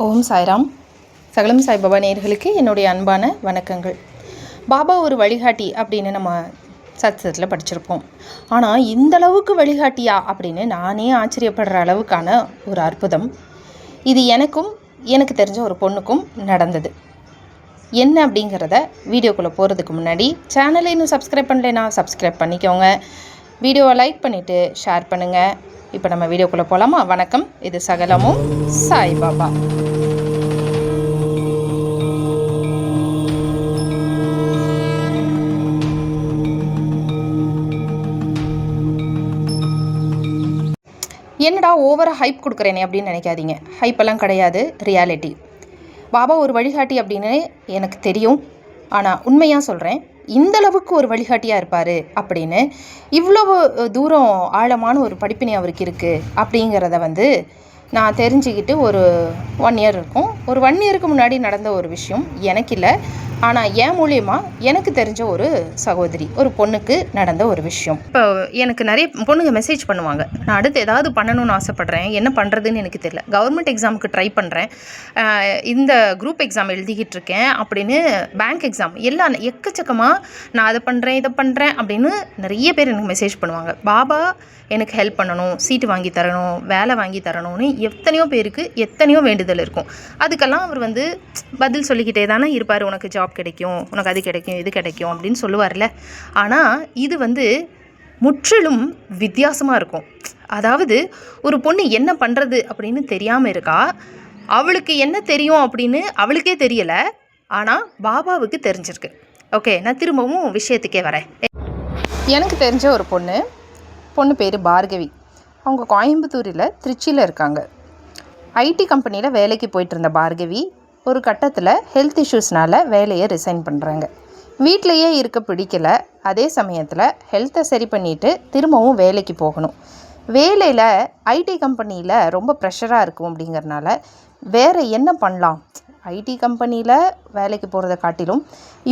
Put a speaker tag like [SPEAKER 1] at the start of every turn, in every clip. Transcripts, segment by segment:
[SPEAKER 1] ஓம் சாய்ராம். சகலம் சாய்பாபா நேயர்களுக்கு என்னுடைய அன்பான வணக்கங்கள். பாபா ஒரு வழிகாட்டி அப்படின்னு நம்ம சத்சத்தில் படிச்சிருப்போம். ஆனால் இந்தளவுக்கு வழிகாட்டியா அப்படின்னு நானே ஆச்சரியப்படுற அளவுக்கான ஒரு அற்புதம் இது எனக்கு தெரிஞ்ச ஒரு பொண்ணுக்கும் நடந்தது. என்ன அப்படிங்கிறத வீடியோக்குள்ளே போகிறதுக்கு முன்னாடி சேனலை இன்னும் சப்ஸ்கிரைப் பண்ணலைன்னா சப்ஸ்கிரைப் பண்ணிக்கோங்க. வீடியோவை லைக் பண்ணிவிட்டு ஷேர் பண்ணுங்கள். இப்போ நம்ம வீடியோக்குள்ளே போகலாமா? வணக்கம். இது சகலமும் சாய்பாபா. என்னடா ஓவராக ஹைப் கொடுக்குறேனே அப்படின்னு நினைக்காதீங்க. ஹைப்பெல்லாம் கிடையாது, ரியாலிட்டி. பாபா ஒரு வழிகாட்டி அப்படின்னு எனக்கு தெரியும். ஆனால் உண்மையாக சொல்கிறேன், இந்தளவுக்கு ஒரு வழிகாட்டியாக இருப்பார் அப்படின்னு, இவ்வளவு தூரம் ஆழமான ஒரு படிப்பினை அவருக்கு இருக்குது அப்படிங்கிறத நான் தெரிஞ்சுக்கிட்டு ஒரு 1 இயர் இருக்கும். ஒரு 1 இயருக்கு முன்னாடி நடந்த ஒரு விஷயம் எனக்கு இல்லை, ஆனால் என் மூலியமாக எனக்கு தெரிஞ்ச ஒரு சகோதரி, ஒரு பொண்ணுக்கு நடந்த ஒரு விஷயம். இப்போ எனக்கு நிறைய பொண்ணுங்க மெசேஜ் பண்ணுவாங்க, நான் அடுத்து ஏதாவது பண்ணணும்னு ஆசைப்பட்றேன், என்ன பண்ணுறதுன்னு எனக்கு தெரியல, கவர்மெண்ட் எக்ஸாமுக்கு ட்ரை பண்ணுறேன், இந்த குரூப் எக்ஸாம் எழுதிக்கிட்டு இருக்கேன் அப்படின்னு, பேங்க் எக்ஸாம் எல்லாம் எக்கச்சக்கமாக நான் அதை பண்ணுறேன் இதை பண்ணுறேன் அப்படின்னு நிறைய பேர் எனக்கு மெசேஜ் பண்ணுவாங்க. பாபா எனக்கு ஹெல்ப் பண்ணணும், சீட்டு வாங்கி தரணும், வேலை வாங்கி தரணும்னு எத்தனையோ பேருக்கு எத்தனையோ வேண்டுதல் இருக்கும். அதுக்கெல்லாம் அவர் பதில் சொல்லிக்கிட்டே தானே இருப்பார். உனக்கு ஜாப் கிடைக்கும், உனக்கு அது கிடைக்கும், இது கிடைக்கும் அப்படின்னு சொல்லுவார்ல. ஆனால் இது முற்றிலும் வித்தியாசமாக இருக்கும். அதாவது ஒரு பொண்ணு என்ன பண்ணுறது அப்படின்னு தெரியாமல் இருக்கா, அவளுக்கு என்ன தெரியும் அப்படின்னு அவளுக்கே தெரியலை, ஆனால் பாபாவுக்கு தெரிஞ்சிருக்கு. ஓகே, நான் திரும்பவும் விஷயத்துக்கே வரேன். எனக்கு தெரிஞ்ச ஒரு பொண்ணு பேர் பார்கவி. அவங்க கோயம்புத்தூரில் திருச்சியில் இருக்காங்க. ஐடி கம்பெனியில் வேலைக்கு போயிட்டு இருந்த பார்கவி ஒரு கட்டத்தில் ஹெல்த் இஷ்யூஸ்னால் வேலையை ரிசைன் பண்ணுறாங்க. வீட்டிலையே இருக்க பிடிக்கலை. அதே சமயத்தில் ஹெல்த்தை சரி பண்ணிவிட்டு திரும்பவும் வேலைக்கு போகணும். வேலையில் ஐடி கம்பெனியில் ரொம்ப ப்ரெஷராக இருக்கும் அப்படிங்கிறனால வேறு என்ன பண்ணலாம், ஐடி கம்பெனியில் வேலைக்கு போகிறத காட்டிலும்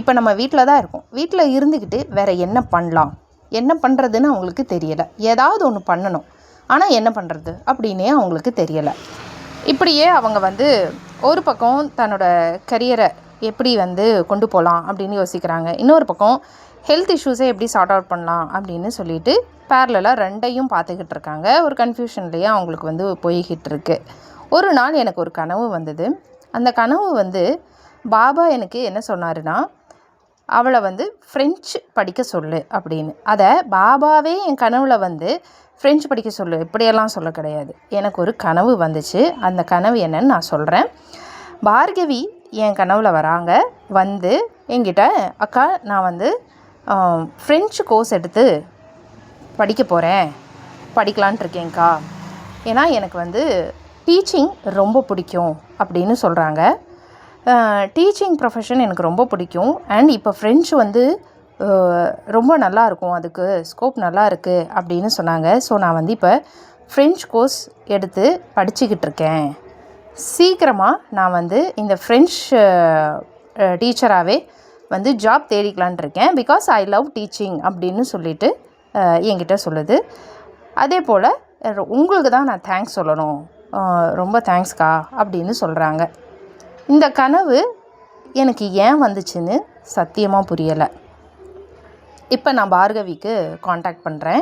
[SPEAKER 1] இப்போ நம்ம வீட்டில் தான் இருக்கோம், வீட்டில் இருந்துக்கிட்டு வேறு என்ன பண்ணலாம், என்ன பண்ணுறதுன்னு அவங்களுக்கு தெரியலை. ஏதாவது ஒன்று பண்ணணும், ஆனால் என்ன பண்ணுறது அப்படின்னே அவங்களுக்கு தெரியலை. இப்படியே அவங்க ஒரு பக்கம் தன்னோட கரியரை எப்படி கொண்டு போகலாம் அப்படின்னு யோசிக்கிறாங்க. இன்னொரு பக்கம் ஹெல்த் இஷ்யூஸை எப்படி சார்ட் அவுட் பண்ணலாம் அப்படின்னு சொல்லிட்டு பேரலாக ரெண்டையும் பார்த்துக்கிட்டு இருக்காங்க. ஒரு கன்ஃபியூஷன்லேயே அவங்களுக்கு போய்கிட்டு இருக்கு. ஒரு நாள் எனக்கு ஒரு கனவு வந்தது. அந்த கனவு பாபா எனக்கு என்ன சொன்னாருன்னா, அவளை ஃப்ரெஞ்சு படிக்க சொல்லு அப்படின்னு. அதை பாபாவே என் கனவில் ஃப்ரெஞ்சு படிக்க சொல்லு இப்படியெல்லாம் சொல்ல கிடையாது. எனக்கு ஒரு கனவு வந்துச்சு. அந்த கனவு என்னன்னு நான் சொல்கிறேன். பார்கவி என் கனவில் வராங்க. என்கிட்ட, அக்கா நான் ஃப்ரெஞ்சு கோர்ஸ் எடுத்து படிக்க போகிறேன், படிக்கலான்ட்டு இருக்கேங்க்கா, ஏன்னா எனக்கு டீச்சிங் ரொம்ப பிடிக்கும் அப்படின்னு சொல்கிறாங்க. டீச்சிங் ப்ரொஃபஷன் எனக்கு ரொம்ப பிடிக்கும். அண்ட் இப்போ ஃப்ரெஞ்சு ரொம்ப நல்லாயிருக்கும், அதுக்கு ஸ்கோப் நல்லா இருக்குது அப்படின்னு சொன்னாங்க. ஸோ நான் இப்போ ஃப்ரெஞ்ச் கோர்ஸ் எடுத்து படிச்சுக்கிட்டு இருக்கேன். சீக்கிரமாக நான் இந்த ஃப்ரெஞ்ச் டீச்சராகவே ஜாப் தேடிக்கலான் இருக்கேன். பிகாஸ் ஐ லவ் டீச்சிங் அப்படின்னு சொல்லிட்டு என்கிட்ட சொல்லுது. அதே போல் உங்களுக்கு தான் நான் தேங்க்ஸ் சொல்லணும், ரொம்ப தேங்க்ஸ்க்கா அப்படின்னு சொல்கிறாங்க. இந்த கனவு எனக்கு ஏன் வந்துச்சுன்னு சத்தியமாக புரியலை. இப்போ நான் பார்கவிக்கு காண்டாக்ட் பண்ணுறேன்.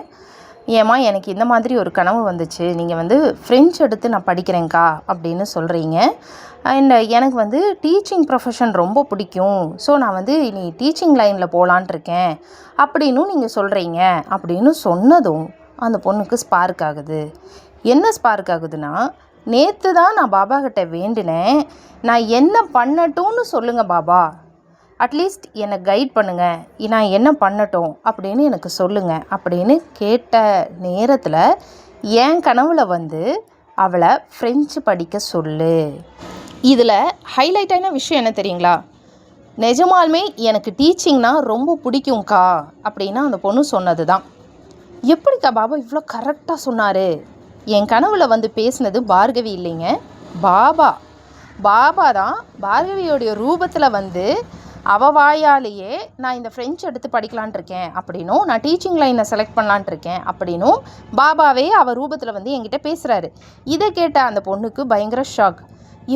[SPEAKER 1] ஏம்மா, எனக்கு இந்த மாதிரி ஒரு கனவு வந்துச்சு, நீங்கள் ஃப்ரெஞ்ச் எடுத்து நான் படிக்கிறேங்க்கா அப்படின்னு சொல்கிறீங்க. அண்ட் எனக்கு டீச்சிங் ப்ரொஃபஷன் ரொம்ப பிடிக்கும், ஸோ நான் இனி டீச்சிங் லைனில் போகலான் இருக்கேன் அப்படின்னு நீங்கள் சொல்கிறீங்க அப்படின்னு சொன்னதும் அந்த பொண்ணுக்கு ஸ்பார்க் ஆகுது. என்ன ஸ்பார்க் ஆகுதுன்னா, நேற்று தான் நான் பாபா கிட்ட வேண்டினேன், நான் என்ன பண்ணட்டும்னு சொல்லுங்கள் பாபா, அட்லீஸ்ட் என்னை கைட் பண்ணுங்கள், நான் என்ன பண்ணட்டும் அப்படின்னு எனக்கு சொல்லுங்கள் அப்படின்னு கேட்ட நேரத்தில் என் கனவில் அவளை ஃப்ரெஞ்சு படிக்க சொல்லு. இதில் ஹைலைட்டான விஷயம் என்ன தெரியுங்களா, நிஜமாலுமே எனக்கு டீச்சிங்னா ரொம்ப பிடிக்கும்க்கா அப்படின்னா அந்த பொண்ணு சொன்னது தான். எப்படிக்கா பாபா இவ்வளோ கரெக்டாக சொன்னார்? என் கனவில் பேசினது பார்கவி இல்லைங்க, பாபா தான் பார்கவியோடைய ரூபத்தில் அவள் வாயாலேயே நான் இந்த ஃப்ரெஞ்சு எடுத்து படிக்கலான் இருக்கேன் அப்படின்னும், நான் டீச்சிங் லைனை செலக்ட் பண்ணலான் இருக்கேன் அப்படின்னும் பாபாவே அவள் ரூபத்தில் என்கிட்ட பேசுகிறாரு. இதை கேட்ட அந்த பொண்ணுக்கு பயங்கர ஷாக்.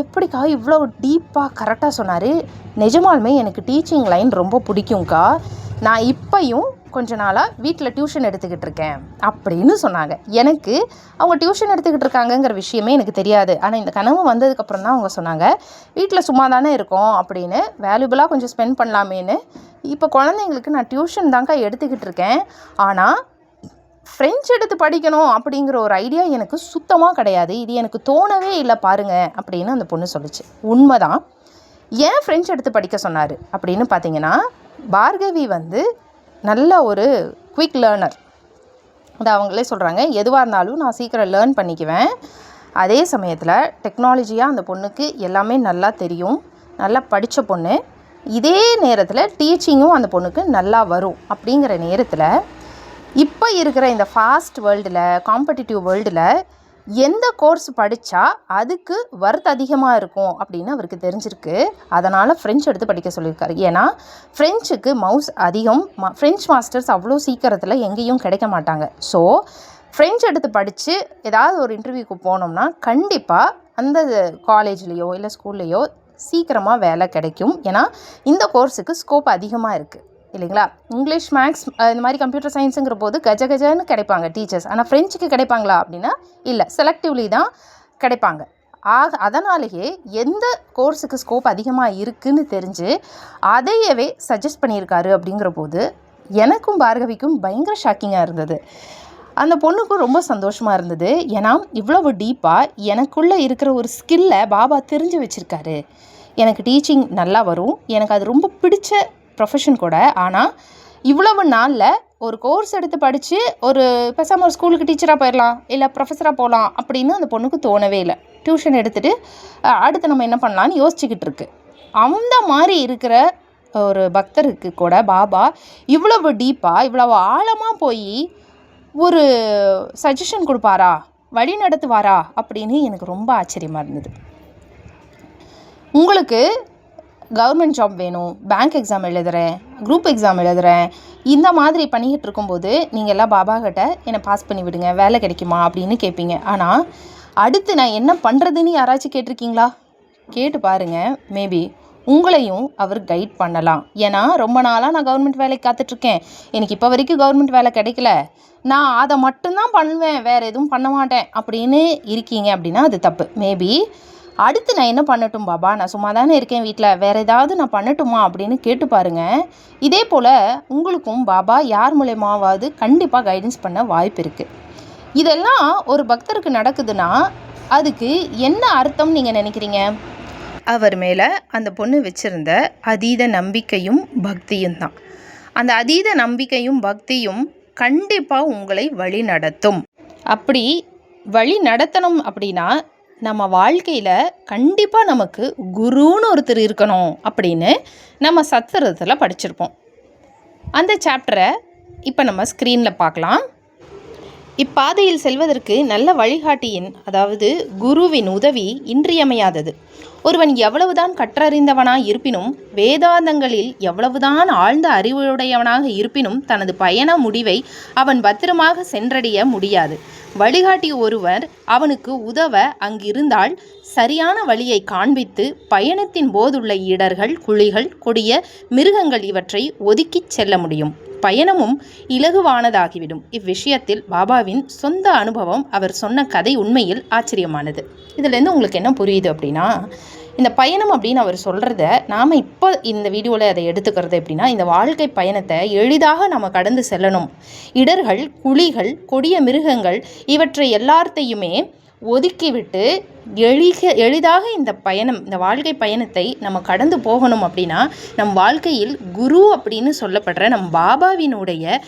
[SPEAKER 1] எப்படிக்கா இவ்வளோ டீப்பாக கரெக்டாக சொன்னார். நிஜமாலுமே எனக்கு டீச்சிங் லைன் ரொம்ப பிடிக்கும்க்கா. நான் இப்போயும் கொஞ்ச நாளாக வீட்டில் டியூஷன் எடுத்துக்கிட்டு இருக்கேன் அப்படின்னு சொன்னாங்க. எனக்கு அவங்க டியூஷன் எடுத்துக்கிட்டு இருக்காங்கங்கிற விஷயமே எனக்கு தெரியாது. ஆனால் இந்த கனவு வந்ததுக்கப்புறம் தான் அவங்க சொன்னாங்க, வீட்டில் சும்மா தானே இருக்கோம் அப்படின்னு வேல்யூபிளாக கொஞ்சம் ஸ்பெண்ட் பண்ணலாமேன்னு இப்போ குழந்தைங்களுக்கு நான் டியூஷன் தான்க்கா எடுத்துக்கிட்டு இருக்கேன். ஆனால் ஃப்ரெஞ்ச் எடுத்து படிக்கணும் அப்படிங்கிற ஒரு ஐடியா எனக்கு சுத்தமாக கிடையாது. இது எனக்கு தோணவே இல்லை பாருங்க அப்படின்னு அந்த பொண்ணு சொல்லிச்சு. உண்மைதான். ஏன் ஃப்ரெஞ்ச் எடுத்து படிக்க சொன்னார் அப்படின்னு பார்த்தீங்கன்னா, பார்கவி நல்ல ஒரு குயிக் லேர்னர். அது அவங்களே சொல்கிறாங்க, எதுவாக இருந்தாலும் நான் சீக்கிரம் லேர்ன் பண்ணிக்குவேன். அதே சமயத்தில் டெக்னாலஜியாக அந்த பொண்ணுக்கு எல்லாமே நல்லா தெரியும், நல்லா படித்த பொண்ணு. இதே நேரத்தில் டீச்சிங்கும் அந்த பொண்ணுக்கு நல்லா வரும். அப்படிங்கிற நேரத்தில் இப்போ இருக்கிற இந்த ஃபாஸ்ட் வேர்ல்டில், காம்படிட்டிவ் வேர்ல்டில் எந்த கோர்ஸ் படித்தா அதுக்கு ஒர்த் அதிகமாக இருக்கும் அப்படின்னு அவருக்கு தெரிஞ்சிருக்கு. அதனால் ஃப்ரெஞ்ச் எடுத்து படிக்க சொல்லியிருக்காரு. ஏன்னா ஃப்ரெஞ்சுக்கு மவுஸ் அதிகம், ஃப்ரெஞ்ச் மாஸ்டர்ஸ் அவ்வளோ சீக்கிரத்தில் எங்கேயும் கிடைக்க மாட்டாங்க. ஸோ ஃப்ரெஞ்ச் எடுத்து படித்து ஏதாவது ஒரு இன்டர்வியூக்கு போனோம்னா கண்டிப்பாக அந்த காலேஜ்லேயோ இல்லை ஸ்கூல்லேயோ சீக்கிரமாக வேலை கிடைக்கும். ஏன்னா இந்த கோர்ஸுக்கு ஸ்கோப் அதிகமாக இருக்குது இல்லைங்களா. இங்கிலீஷ், மேக்ஸ், இந்த மாதிரி கம்ப்யூட்டர் சயின்ஸுங்கிற போது கஜன்னு கிடைப்பாங்க டீச்சர்ஸ். ஆனால் ஃப்ரெஞ்சுக்கு கிடைப்பாங்களா அப்படின்னா இல்லை, செலக்டிவ்லி தான் கிடைப்பாங்க. அதனாலேயே எந்த கோர்ஸுக்கு ஸ்கோப் அதிகமாக இருக்குதுன்னு தெரிஞ்சு அதையவே சஜஸ்ட் பண்ணியிருக்காரு. அப்படிங்கிற போது எனக்கும் பார்கவிக்கும் பயங்கர ஷாக்கிங்காக இருந்தது. அந்த பொண்ணுக்கும் ரொம்ப சந்தோஷமாக இருந்தது. ஏன்னா இவ்வளவு டீப்பாக எனக்குள்ளே இருக்கிற ஒரு ஸ்கில்லை பாபா தெரிஞ்சு வச்சுருக்காரு. எனக்கு டீச்சிங் நல்லா வரும், எனக்கு அது ரொம்ப பிடிச்ச ப்ரொஃபஷன் கூட. ஆனால் இவ்வளவு நாளில் ஒரு கோர்ஸ் எடுத்து படித்து ஒரு பேசாமல் ஒரு ஸ்கூலுக்கு டீச்சராக போயிடலாம், இல்லை ப்ரொஃபஸராக போகலாம் அப்படின்னு அந்த பொண்ணுக்கு தோணவே இல்லை. டியூஷன் எடுத்துகிட்டு அடுத்து நம்ம என்ன பண்ணலான்னு யோசிச்சுக்கிட்டு இருக்கு. அந்த மாதிரி இருக்கிற ஒரு பக்தருக்கு கூட பாபா இவ்வளவு டீப்பாக, இவ்வளவு ஆழமாக போய் ஒரு சஜஷன் கொடுப்பாரா, வழி நடத்துவாரா அப்படின்னு எனக்கு ரொம்ப ஆச்சரியமாக இருந்தது. உங்களுக்கு கவர்மெண்ட் ஜாப் வேணும், பேங்க் எக்ஸாம் எழுதுகிறேன், குரூப் எக்ஸாம் எழுதுகிறேன், இந்த மாதிரி பண்ணிக்கிட்டு இருக்கும்போது நீங்கள் எல்லாம் பாபா கிட்ட என்னை பாஸ் பண்ணி விடுங்க, வேலை கிடைக்குமா அப்படின்னு கேட்பீங்க. ஆனால் அடுத்து நான் என்ன பண்ணுறதுன்னு யாராச்சும் கேட்டிருக்கீங்களா? கேட்டு பாருங்கள். மேபி உங்களையும் அவர் கைட் பண்ணலாம். ஏன்னா ரொம்ப நாளாக நான் கவர்மெண்ட் வேலைக்கு காத்துட்ருக்கேன், எனக்கு இப்போ வரைக்கும் கவர்மெண்ட் வேலை கிடைக்கல, நான் அதை மட்டும்தான் பண்ணுவேன், வேறு எதுவும் பண்ண மாட்டேன் அப்படின்னு இருக்கீங்க அப்படின்னா அது தப்பு. மேபி அடுத்து நான் என்ன பண்ணட்டும் பாபா, நான் சும்மா தானே இருக்கேன் வீட்டில், வேறு ஏதாவது நான் பண்ணட்டுமா அப்படின்னு கேட்டு பாருங்கள். இதே போல் உங்களுக்கும் பாபா யார் மூலமாவது கண்டிப்பாக கைடன்ஸ் பண்ண வாய்ப்பு இருக்குது. இதெல்லாம் ஒரு பக்தருக்கு நடக்குதுன்னா அதுக்கு என்ன அர்த்தம் நீங்கள் நினைக்கிறீங்க? அவர் மேலே அந்த பொண்ணு வச்சுருந்த அதீத நம்பிக்கையும் பக்தியும் தான். அந்த அதீத நம்பிக்கையும் பக்தியும் கண்டிப்பாக உங்களை வழி நடத்தும். அப்படி வழி நடத்தணும் அப்படின்னா நம்ம வாழ்க்கையில் கண்டிப்பாக நமக்கு குருன்னு ஒருத்தர் இருக்கணும் அப்படின்னு நம்ம சத்திரத்தில் படிச்சிருப்போம். அந்த சாப்டரை இப்போ நம்ம ஸ்க்ரீனில் பார்க்கலாம். இப்பாதையில் செல்வதற்கு நல்ல வழிகாட்டியின், அதாவது குருவின் உதவி இன்றியமையாதது. ஒருவன் எவ்வளவுதான் கற்றறிந்தவனாக இருப்பினும், வேதாந்தங்களில் எவ்வளவுதான் ஆழ்ந்த அறிவுடையவனாக இருப்பினும் தனது பயண முடிவை அவன் பத்திரமாக சென்றடைய முடியாது. வழிகாட்டி ஒருவர் அவனுக்கு உதவ அங்கிருந்தால் சரியான வழியை காண்பித்து பயணத்தின் போதுள்ள இடர்கள், குழிகள், கொடிய மிருகங்கள் இவற்றை ஒதுக்கிச் செல்ல முடியும். பயணமும் இலகுவானதாகிவிடும். இவ்விஷயத்தில் பாபாவின் சொந்த அனுபவம், அவர் சொன்ன கதை உண்மையில் ஆச்சரியமானது. இதுலேருந்து உங்களுக்கு என்ன புரியுது அப்படின்னா, இந்த பயணம் அப்படின்னு அவர் சொல்கிறத நாம் இப்போ இந்த வீடியோவில் அதை எடுத்துக்கிறது எப்படின்னா, இந்த வாழ்க்கை பயணத்தை எளிதாக நம்ம கடந்து செல்லணும். இடர்கள், குழிகள், கொடிய மிருகங்கள் இவற்றை எல்லாத்தையுமே ஒதுக்கிவிட்டு எளிதாக இந்த வாழ்க்கை பயணத்தை நம்ம கடந்து போகணும். அப்படின்னா நம் வாழ்க்கையில் குரு அப்படின்னு சொல்லப்படுற நம் பாபாவினுடைய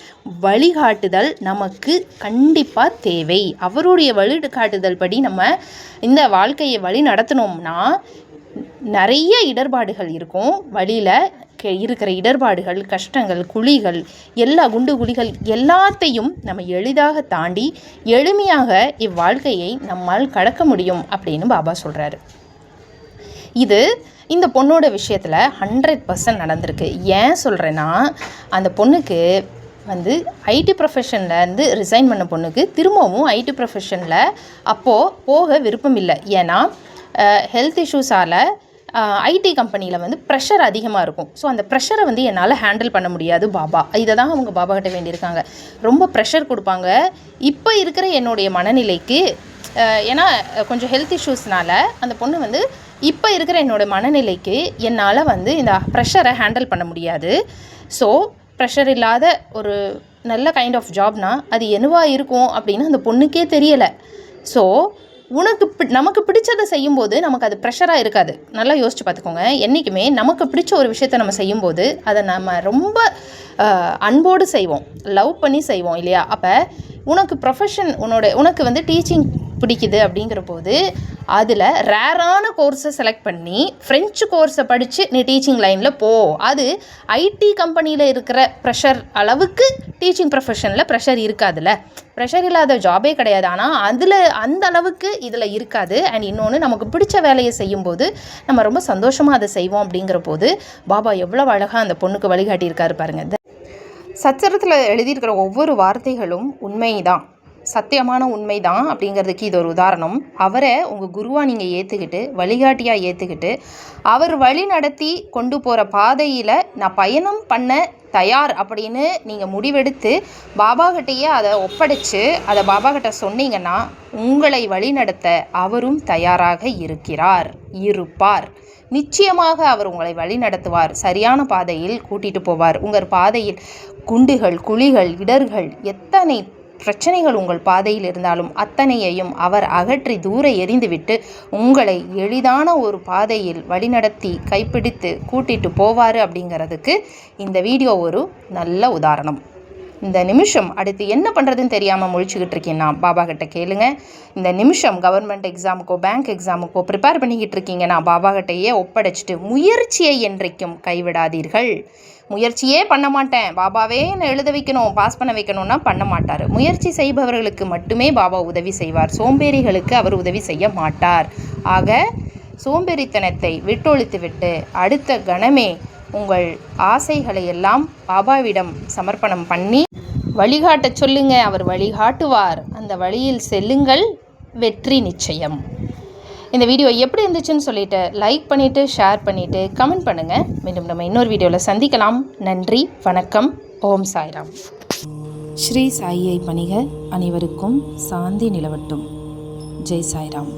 [SPEAKER 1] வழிகாட்டுதல் நமக்கு கண்டிப்பாக தேவை. அவருடைய வழிகாட்டுதல் படி நம்ம இந்த வாழ்க்கையை வழி நடத்தணும்னா நிறைய இடர்பாடுகள் இருக்கும். வழியில் இருக்கிற இடர்பாடுகள், கஷ்டங்கள், குழிகள், எல்லா குண்டு குழிகள் எல்லாத்தையும் நம்ம எளிதாக தாண்டி எளிமையாக இவ்வாழ்க்கையை நம்மால் கடக்க முடியும் அப்படின்னு பாபா சொல்கிறாரு. இது இந்த பொண்ணோட விஷயத்தில் 100% நடந்திருக்கு. ஏன் சொல்கிறேன்னா, அந்த பொண்ணுக்கு ஐடி ப்ரொஃபஷன்லேருந்து ரிசைன் பண்ண பொண்ணுக்கு திரும்பவும் ஐடி ப்ரொஃபஷனில் அப்போது போக விருப்பம் இல்லை. ஏன்னா ஹெல்த் இஷ்யூஸால் ஐடி கம்பெனியில் வந்து ப்ரெஷர் அதிகமாக இருக்கும். ஸோ அந்த ப்ரெஷரை வந்து என்னால் ஹேண்டில் பண்ண முடியாது பாபா. இதை தான் அவங்க பாபா கிட்ட வேண்டியிருக்காங்க. ரொம்ப ப்ரெஷர் கொடுப்பாங்க இப்போ இருக்கிற என்னுடைய மனநிலைக்கு. ஏன்னா கொஞ்சம் ஹெல்த் இஷ்யூஸ்னால் அந்த பொண்ணு வந்து இப்போ இருக்கிற என்னோடய மனநிலைக்கு என்னால் வந்து இந்த ப்ரெஷரை ஹேண்டில் பண்ண முடியாது. ஸோ ப்ரெஷர் இல்லாத ஒரு நல்ல கைண்ட் ஆஃப் ஜாப்னால் அது என்னவாக இருக்கும் அப்படின்னு அந்த பொண்ணுக்கே தெரியலை. ஸோ நமக்கு பிடிச்சதை செய்யும்போது நமக்கு அது ப்ரெஷராக இருக்காது. நல்லா யோசிச்சு பார்த்துக்கோங்க. என்றைக்குமே நமக்கு பிடிச்ச ஒரு விஷயத்தை நம்ம செய்யும்போது அதை நம்ம ரொம்ப அன்போடு செய்வோம், லவ் பண்ணி செய்வோம் இல்லையா? அப்போ உனக்கு ப்ரொஃபஷன் உனக்கு வந்து டீச்சிங் பிடிக்குது அப்படிங்கிற போது அதில் ரேரான கோர்ஸை செலக்ட் பண்ணி ஃப்ரெஞ்சு கோர்ஸை படித்து நீ டீச்சிங் லைனில் போ. அது ஐடி கம்பெனியில் இருக்கிற ப்ரெஷர் அளவுக்கு டீச்சிங் ப்ரொஃபஷனில் ப்ரெஷர் இருக்காதுல்ல. ப்ரெஷர் இல்லாத ஜாபே கிடையாது. ஆனால் அதில் அந்த அளவுக்கு இதில் இருக்காது. அண்ட் இன்னொன்று, நமக்கு பிடிச்ச வேலையை செய்யும்போது நம்ம ரொம்ப சந்தோஷமாக அதை செய்வோம். அப்படிங்கிற போது பாபா எவ்வளோ அழகாக அந்த பொண்ணுக்கு வழிகாட்டியிருக்காரு பாருங்கள். சச்சரத்தில் எழுதியிருக்கிற ஒவ்வொரு வார்த்தைகளும் உண்மைதான், சத்தியமான உண்மை தான் அப்படிங்கிறதுக்கு இது ஒரு உதாரணம். அவரை உங்கள் குருவாக நீங்கள் ஏற்றுக்கிட்டு, வழிகாட்டியாக ஏற்றுக்கிட்டு, அவர் வழி நடத்தி கொண்டு போகிற பாதையில் நான் பயணம் பண்ண தயார் அப்படின்னு நீங்கள் முடிவெடுத்து பாபாகிட்டையே அதை ஒப்படைச்சு அதை பாபாகிட்ட சொன்னீங்கன்னா உங்களை வழிநடத்த அவரும் தயாராக இருப்பார். நிச்சயமாக அவர் உங்களை வழி நடத்துவார், சரியான பாதையில் கூட்டிகிட்டு போவார். உங்கள் பாதையில் குண்டுகள், குழிகள், இடர்கள், எத்தனை பிரச்சனைகள் உங்கள் பாதையில் இருந்தாலும் அத்தனையையும் அவர் அகற்றி தூர எறிந்துவிட்டு உங்களை எளிதான ஒரு பாதையில் வழிநடத்தி கைப்பிடித்து கூட்டிட்டு போவார். அப்படிங்கிறதுக்கு இந்த வீடியோ ஒரு நல்ல உதாரணம். இந்த நிமிஷம் அடுத்து என்ன பண்ணுறதுன்னு தெரியாமல் முழிச்சுக்கிட்டு இருக்கீங்கன்னா பாபா கிட்ட கேளுங்க. இந்த நிமிஷம் கவர்மெண்ட் எக்ஸாமுக்கோ பேங்க் எக்ஸாமுக்கோ ப்ரிப்பேர் பண்ணிக்கிட்டு இருக்கீங்கன்னா பாபா கிட்டையே ஒப்படைச்சிட்டு முயற்சியை என்றைக்கும் கைவிடாதீர்கள். முயற்சியே பண்ண மாட்டேன், பாபாவே என்னை எழுத வைக்கணும், பாஸ் பண்ண வைக்கணும்னா பண்ண மாட்டார். முயற்சி செய்பவர்களுக்கு மட்டுமே பாபா உதவி செய்வார். சோம்பேறிகளுக்கு அவர் உதவி செய்ய மாட்டார். ஆக சோம்பேறித்தனத்தை விட்டொழித்து விட்டு அடுத்த கணமே உங்கள் ஆசைகளை எல்லாம் பாபாவிடம் சமர்ப்பணம் பண்ணி வழிகாட்ட சொல்லுங்க. அவர் வழிகாட்டுவார். அந்த வழியில் செல்லுங்கள், வெற்றி நிச்சயம். இந்த வீடியோ எப்படி இருந்துச்சுன்னு சொல்லிட்டு லைக் பண்ணிவிட்டு, ஷேர் பண்ணிவிட்டு, கமெண்ட் பண்ணுங்கள். மீண்டும் நம்ம இன்னொரு வீடியோவில் சந்திக்கலாம். நன்றி, வணக்கம். ஓம் சாய்ராம். ஸ்ரீ சாயியை பணிக, அனைவருக்கும் சாந்தி நிலவட்டும். ஜெய் சாய்ராம்.